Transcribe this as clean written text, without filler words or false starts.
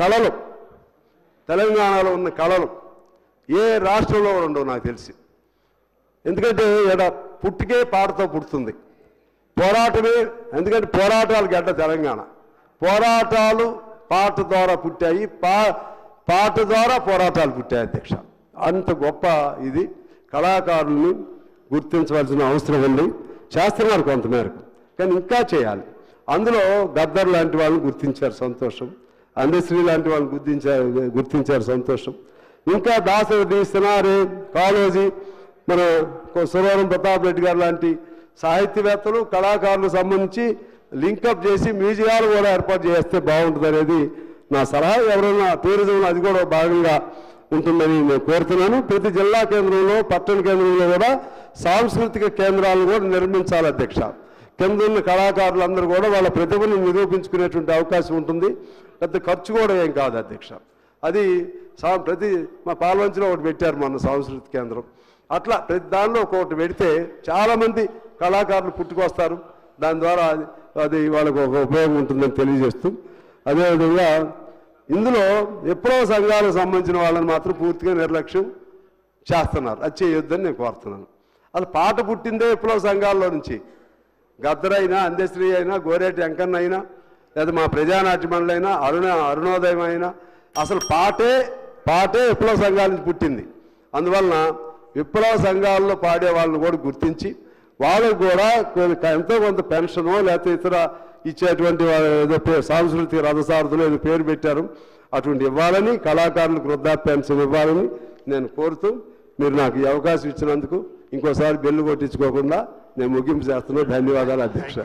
కళలు తెలంగాణలో ఉన్న కళలు ఏ రాష్ట్రంలో ఉండవు నాకు తెలిసి. ఎందుకంటే ఇక్కడ పుట్టికే పాటతో పుడుతుంది, పోరాటమే. ఎందుకంటే పోరాటాలు గడ్డ తెలంగాణ. పోరాటాలు పాట ద్వారా పుట్టాయి, పాట ద్వారా పోరాటాలు పుట్టాయి అధ్యక్ష. అంత గొప్ప ఇది. కళాకారుల్ని గుర్తించవలసిన అవసరం ఉంది. చేస్తున్నారు కొంతమేరకు, కానీ ఇంకా చేయాలి. అందులో గద్దర్ లాంటి వాళ్ళని గుర్తించారు, సంతోషం. అందశ్రీ లాంటి వాళ్ళని గుర్తించారు, సంతోషం. ఇంకా దాసరి సినారే, కాళోజీ, మన సురవరం ప్రతాప్ రెడ్డి గారు లాంటి సాహిత్యవేత్తలు కళాకారులకు సంబంధించి లింకప్ చేసి మ్యూజియాలు కూడా ఏర్పాటు చేస్తే బాగుంటుంది అనేది నా సలహా. ఎవరైనా టూరిజం అది కూడా భాగంగా ఉంటుందని నేను కోరుతున్నాను. ప్రతి జిల్లా కేంద్రంలో పట్టణ కేంద్రంలో కూడా సాంస్కృతిక కేంద్రాలను కూడా నిర్మించాలి అధ్యక్ష. కింద ఉన్న కళాకారులందరూ కూడా వాళ్ళ ప్రతిభను నిరూపించుకునేటువంటి అవకాశం ఉంటుంది. పెద్ద ఖర్చు కూడా ఏం కాదు అధ్యక్ష. అది ప్రతి మా పాల్వంచిలో ఒకటి పెట్టారు మొన్న సాంస్కృతిక కేంద్రం. అట్లా ప్రతి దానిలో ఒక్కొక్కటి పెడితే చాలామంది కళాకారులు పుట్టుకొస్తారు. దాని ద్వారా అది వాళ్ళకు ఒక ఉపయోగం ఉంటుందని తెలియజేస్తూ, అదేవిధంగా ఇందులో విప్లవ సంఘాలకు సంబంధించిన వాళ్ళని మాత్రం పూర్తిగా నిర్లక్ష్యం చేస్తున్నారు. అది చేయొద్దని నేను కోరుతున్నాను. అసలు పాట పుట్టిందే విప్లవ సంఘాల్లో నుంచి. గద్దర్ అయినా, అందశ్రీ అయినా, గోరేటి వెంకన్న అయినా, లేదా మా ప్రజానాట్య మండలి అయినా, అరుణోదయం అయినా, అసలు పాటే విప్లవ సంఘాల నుంచి పుట్టింది. అందువలన విప్లవ సంఘాల్లో పాడే వాళ్ళని కూడా గుర్తించి వాళ్ళకు కూడా ఎంతో కొంత పెన్షనో లేకపోతే ఇతర ఇచ్చేటువంటి ఏదో సాంస్కృతిక రథసారథులు ఏదో పేరు పెట్టారు, అటువంటి ఇవ్వాలని, కళాకారులకు వృద్ధాప్య పెన్షన్ ఇవ్వాలని నేను కోరుతూ, మీరు నాకు ఈ అవకాశం ఇచ్చినందుకు ఇంకోసారి బెల్లు కొట్టించుకోకుండా నేను ముగింపు చేస్తున్నాను. ధన్యవాదాలు అధ్యక్ష.